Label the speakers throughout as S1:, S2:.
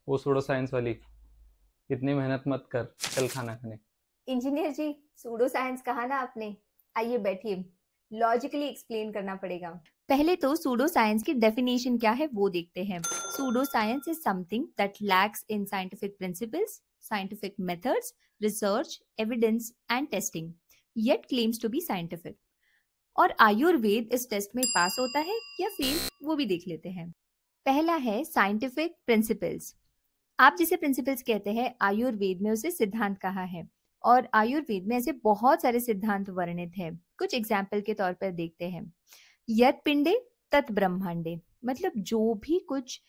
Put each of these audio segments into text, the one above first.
S1: वो pseudo science वाली, इतनी मेहनत मत कर, चल खाना खाने।
S2: इंजीनियर जी, सूडो साइंस कहा ना आपने। आइए बैठिए, लॉजिकली एक्सप्लेन करना पड़ेगा। पहले तो सूडो साइंस की डेफिनेशन क्या है वो देखते हैं। Pseudo science is something that lacks in scientific principles, scientific methods, research, evidence and testing, yet claims to be scientific. और आयुर्वेद इस टेस्ट में पास होता है या फेल, वो भी देख लेते हैं। पहला है साइंटिफिक प्रिंसिपल्स। आप जिसे प्रिंसिपल्स कहते हैं, आयुर्वेद में उसे सिद्धांत कहा है। और आयुर्वेद में ऐसे बहुत सारे सिद्धांत वर्णित हैं। कुछ एग्जाम्पल के तौर पर देखते हैं। यत पिंडे तत् ब्रह्मांडे, मतलब जो भी कुछ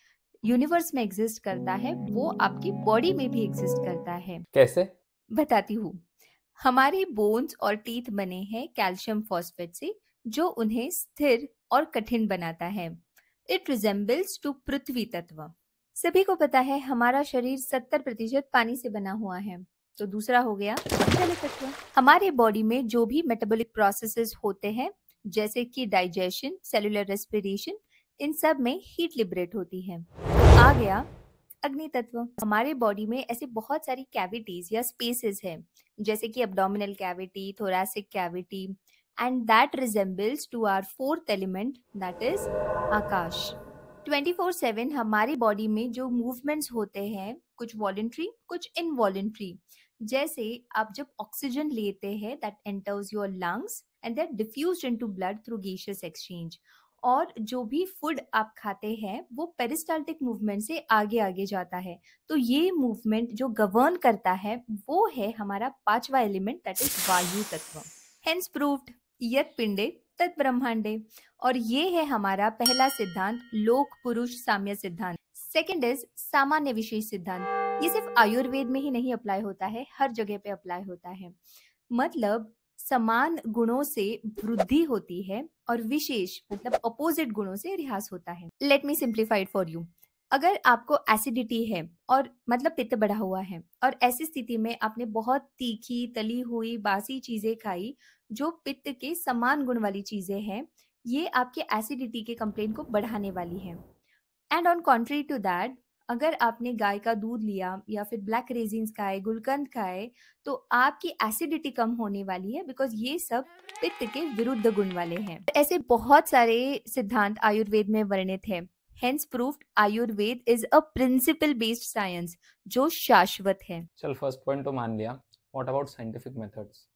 S2: यूनिवर्स में एग्जिस्ट करता है वो आपकी बॉडी में भी एग्जिस्ट करता है।
S1: कैसे?
S2: बताती हूँ। हमारे बोन्स और टीथ बने हैं कैल्शियम फॉस्फेट से, जो उन्हें स्थिर और कठिन बनाता है। इट रिजेंबल्स टू पृथ्वी तत्व। सभी को पता है हमारा शरीर 70% पानी से बना हुआ है। तो दूसरा हो गया जल तत्व। हमारे बॉडी में जो भी मेटाबॉलिक प्रोसेसेस होते हैं, जैसे कि डाइजेशन, सेलुलर रेस्पिरेशन, इन सब में हीट लिबरेट होती है। आ गया अग्नि तत्व। हमारे बॉडी में ऐसे बहुत सारी कैविटीज या स्पेसेस हैं, जैसे कि abdominal cavity, thoracic cavity, and that resembles to our fourth element, that is aakash. 24/7 हमारी बॉडी में जो मूवमेंट्स होते हैं, कुछ वॉलेंट्री कुछ इनवॉलेंट्री। जैसे आप जब ऑक्सीजन लेते हैं, that enters your lungs and that diffused into blood through gaseous exchange. और जो भी फूड आप खाते हैं वो पेरिस्टाल्टिक मूवमेंट से आगे आगे जाता है। तो ये मूवमेंट जो गवर्न करता है वो है हमारा पांचवा एलिमेंट, दैट इज वायु तत्व। हेंस प्रूव्ड यत पिंडे तत् ब्रह्मांडे। और ये है हमारा पहला सिद्धांत, लोक पुरुष साम्य सिद्धांत। सेकंड इज सामान्य विशेष सिद्धांत। ये सिर्फ आयुर्वेद में ही नहीं अप्लाई होता है, हर जगह पे अप्लाई होता है। मतलब समान गुणों से वृद्धि होती है और विशेष मतलब अपोजिट गुणों से ह्रास होता है। Let me simplified for you. अगर आपको एसिडिटी है और मतलब पित्त बढ़ा हुआ है, और ऐसी स्थिति में आपने बहुत तीखी तली हुई बासी चीजें खाई जो पित्त के समान गुण वाली चीजें हैं, ये आपके एसिडिटी के कंप्लेंट को बढ़ाने वाली है। And on contrary to that, अगर आपने गाय का दूध लिया या फिर ब्लैक रेजिन्स खाए, गुलकंद खाए, तो आपकी एसिडिटी कम होने वाली है, बिकॉज ये सब पित्त के विरुद्ध गुण वाले हैं। ऐसे बहुत सारे सिद्धांत आयुर्वेद में वर्णित है। Hence proved Ayurveda is a principle based science जो शाश्वत है।
S1: चल फर्स्ट पॉइंट तो मान लिया, व्हाट अबाउट साइंटिफिक मेथड्स?